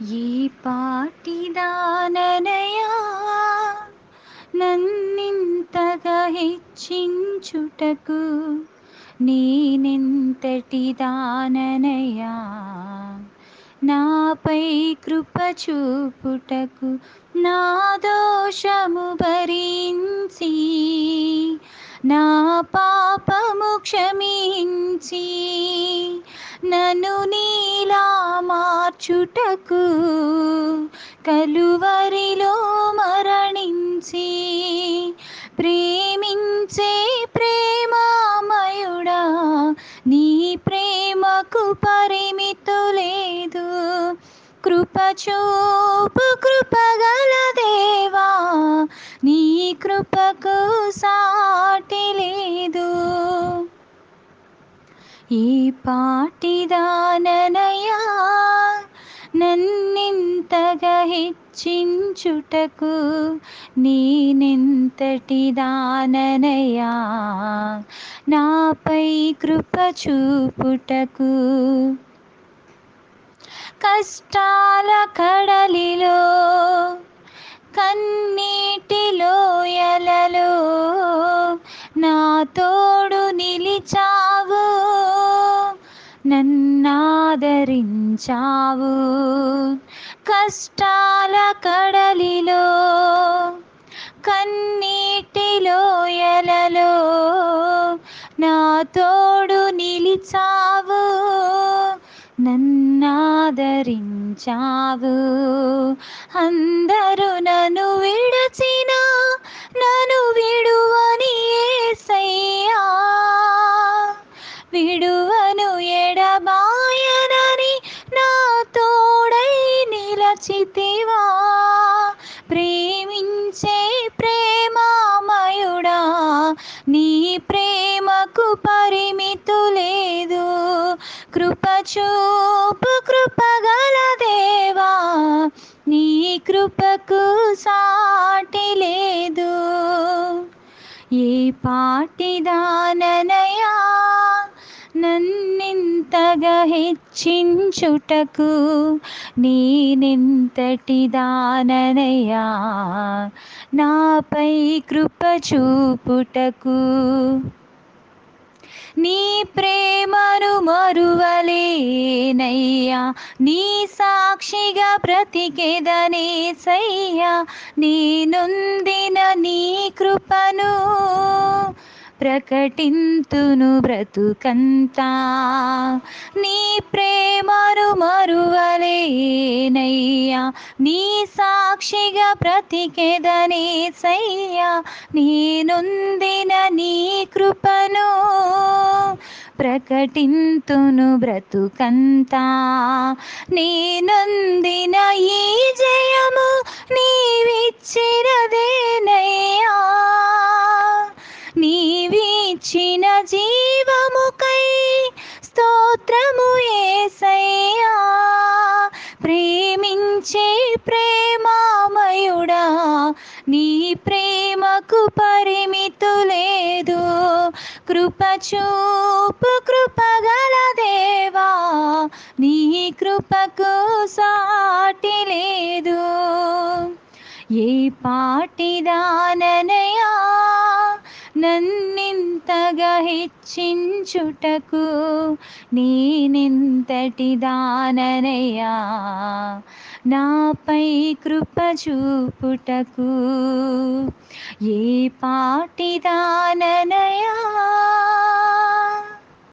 ఏ పాటిదాననయా నన్నింతగా హెచ్చించుటకు, నేనెంతటి దాననయా నాపై కృప చూపుటకు. నా దోషము భరించి నా పాపము క్షమించి నన్ను నీలా మార్చుటకు కలువరిలో మరణించి ప్రేమించే ప్రేమామయుడా, నీ ప్రేమకు పరిమితి లేదు. కృప చూపు కృపగల దేవా, నీ కృపకు సాటి లేదు. ఈ పాటిదాననయా నన్నింతగా హెచ్చించుటకు, నేనెంతటి దాననయా నాపై కృప చూపుటకు. కష్టాల కడలిలో కన్నీటి లోయలలో నా తోడు నిలిచావు, నన్నాదరించావు. కష్టాల కడలిలో కన్నీటి లోయలలో నా తోడు నిలిచావు, నన్నాదరించావు. అందరూ నన్ను విడచినా నన్ను విడువని యేసయ్యా, విడువను ఎడబాయనని నా తోడై నిలచితివా. ప్రేమించే ప్రేమామయుడా, నీ ప్రేమకు పరిమితి లేదు. కృప చూపు కృపగల దేవా, నీ కృపకు సాటి లేదు. ఏ పాటిదాననయా నన్నింతగా హెచ్చించుటకు, నేనెంతటి దాననయా నాపై కృప చూపుటకు. నీ ప్రేమను మరువలేనయ్యా, నీ సాక్షిగా బ్రతికెదనేసయ్యా. నేనొందిన నీ కృపను ప్రకటింతును బ్రతుకంతా. నీ ప్రేమను మరువలేనయ్యా, నీ సాక్షిగా బ్రతికెదనేసయ్యా. నేనొందిన నీ కృపను ప్రకటింతును బ్రతుకంతా. నేనొందిన ఈ జయము నీవిచ్చినదేనయ్యా, నీవిచ్చిన జీవముకై స్తోత్రము యేసయ్యా. ప్రేమించే ప్రేమామయుడా, నీ ప్రేమకు పరిమితి లేదు. కృప చూపు కృపగల దేవా, నీ కృపకు సాటి లేదు. ఏ పాటిదాననయా నన్నింతగా హెచ్చించుటకు, నేనెంతటి దాననయా నాపై కృప చూపుటకు. ఏ పాటిదాననయా